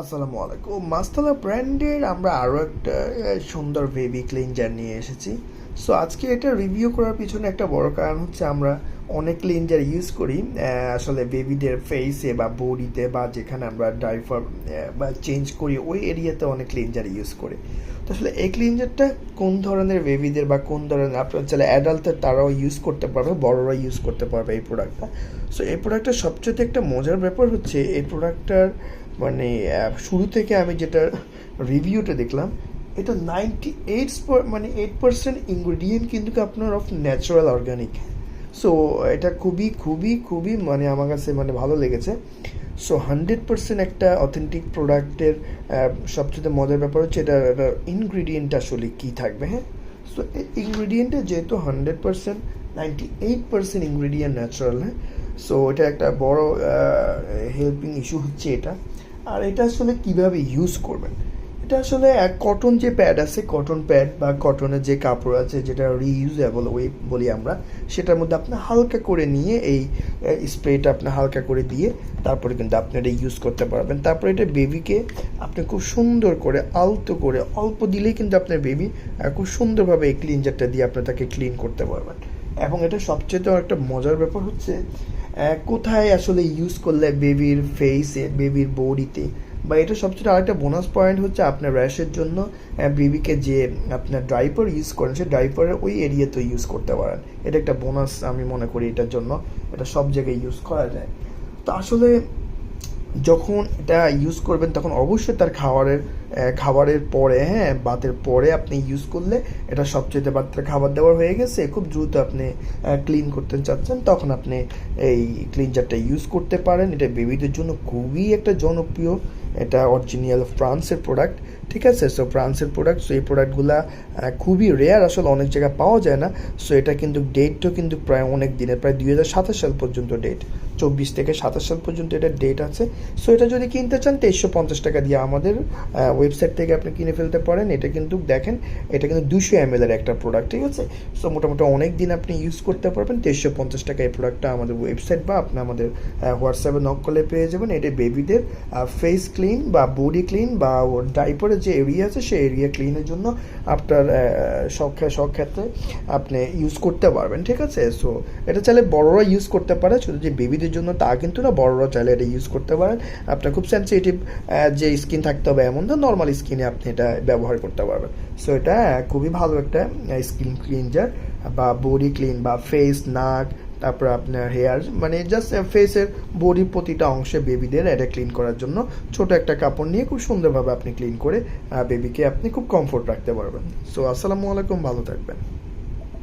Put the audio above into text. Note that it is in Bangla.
আসসালামু আলাইকুম। মাস্তালা ব্র্যান্ডের আমরা আরও একটা সুন্দর বেবি ক্লিনজার নিয়ে এসেছি। সো আজকে এটা রিভিউ করার পিছনে একটা বড় কারণ হচ্ছে আমরা অনেক ক্লিনজার ইউজ করি আসলে বেবিদের ফেসে বা বডিতে বা যেখানে আমরা ডাইপার বা চেঞ্জ করি ওই এরিয়াতে অনেক ক্লিনজার ইউজ করি। তো আসলে এই ক্লিনজারটা কোন ধরনের বেবিদের বা কোন ধরনের আপনার চাইলে অ্যাডাল্টের তারাও ইউজ করতে পারবে, বড়রা ইউজ করতে পারবে এই প্রোডাক্টটা। সো এই প্রোডাক্টটার সবচেয়ে একটা মজার ব্যাপার হচ্ছে এই প্রোডাক্টটার মানে শুরু থেকে আমি যেটা রিভিউটা দেখলাম, এটা 8% ইনগ্রিডিয়েন্ট কিন্তু আপনার অফ ন্যাচারাল অর্গানিক। সো এটা খুবই খুবই খুবই মানে আমার কাছে মানে ভালো লেগেছে। সো 100% একটা অথেন্টিক প্রোডাক্টের সবচেয়ে মজার ব্যাপার হচ্ছে এটা ইনগ্রিডিয়েন্ট আসলে কী থাকবে। হ্যাঁ, সো এই ইনগ্রিডিয়েন্টে যেহেতু 100% 98% ইনগ্রিডিয়েন্ট ন্যাচারাল। হ্যাঁ, সো এটা একটা বড় হেল্পিং ইস্যু হচ্ছে এটা। আর এটা আসলে কিভাবে ইউজ করবেন, এটা আসলে কটন যে প্যাড আছে, কটন প্যাড বা কটনের যে কাপড় আছে যেটা রিইউজেবল ওই বলি আমরা, সেটার মধ্যে আপনি হালকা করে নিয়ে এই স্প্রেটা আপনি হালকা করে দিয়ে তারপরে কিন্তু আপনি এটা ইউজ করতে পারবেন। তারপরে এটা বেবিকে আপনি খুব সুন্দর করে আলতো করে অল্প দিলেই কিন্তু আপনার বেবি খুব সুন্দরভাবে এই ক্লিনজারটা দিয়ে আপনি তাকে ক্লিন করতে পারবেন। এবং এটা সবচেয়ে একটা মজার ব্যাপার হচ্ছে কোথায় আসলে ইউজ করলে বেবির ফেসে, বেবির বডিতে, বা এটা সবচেয়ে আরেকটা বোনাস পয়েন্ট হচ্ছে আপনার র্যাশের জন্য বেবিকে যে আপনার ডাইপার ইউজ করেন সেই ডাইপারের ওই এরিয়াতে ইউজ করতে পারেন। এটা একটা বোনাস আমি মনে করি এটার জন্য, এটা সব জায়গায় ইউজ করা যায়। তো আসলে যখন এটা ইউজ করবেন তখন অবশ্যই তার খাবারের পরে, হ্যাঁ, বাতের পরে আপনি ইউজ করলে এটা সবচেয়ে বাচ্চার খাবার দাবার হয়ে গেছে খুব দ্রুত আপনি ক্লিন করতে চাচ্ছেন তখন আপনি এই ক্লিনজারটা ইউজ করতে পারেন। এটা বেবিদের জন্য খুবই একটা জনপ্রিয়, এটা অরিজিনাল ফ্রান্সের প্রোডাক্ট, ঠিক আছে। সো ফ্রান্সের প্রোডাক্ট, সো এই প্রোডাক্টগুলা খুবই রেয়ার, আসলে অনেক জায়গায় পাওয়া যায় না। সো এটা কিন্তু ডেটও কিন্তু প্রায় অনেক দিনের, প্রায় 2027 সাল পর্যন্ত ডেট, 24 থেকে 27 সাল পর্যন্ত এটা ডেট আছে। সো এটা যদি কিনতে চান 2350 টাকা দিয়ে আমাদের ওয়েবসাইট থেকে আপনি কিনে ফেলতে পারেন। এটা কিন্তু দেখেন, এটা কিন্তু 200 ml এর একটা প্রোডাক্ট, ঠিক আছে। সো মোটামুটি অনেক দিন আপনি ইউজ করতে পারবেন। 2350 টাকা এই প্রোডাক্টটা আমাদের ওয়েবসাইট বা আপনি আমাদের হোয়াটসঅ্যাপে নক করলে পেয়ে যাবেন। এটা বেবিদের ফেস ক্লিন বা বডি ক্লিন বা ওর ডাইপারের যে এরিয়া আছে সেই এরিয়া ক্লিনের জন্য আপনার সব ক্ষেত্রে আপনি ইউজ করতে পারবেন, ঠিক আছে। সো এটা চাইলে বড়রা ইউজ করতে পারে, শুধু যে বেবিদের জন্য তা কিন্তু না, বড়রা চাইলে এটা ইউজ করতে পারেন। আপনার খুব সেন্সিটিভ যে স্কিন থাকতে হবে এমন না, নর্মাল স্কিনে আপনি এটা ব্যবহার করতে পারবেন। সো এটা খুবই ভালো একটা স্কিন ক্লিনজার বা বডি ক্লিন বা ফেস, নাক, তারপর আপনার হেয়ার, মানে জাস্ট ফেসের বডির প্রতিটা অংশে বেবিদের এটা ক্লিন করার জন্য ছোট একটা কাপড় নিয়ে খুব সুন্দরভাবে আপনি ক্লিন করে বেবিকে আপনি খুব কমফোর্ট রাখতে পারবেন। সো আসসালামু আলাইকুম, ভালো থাকবেন।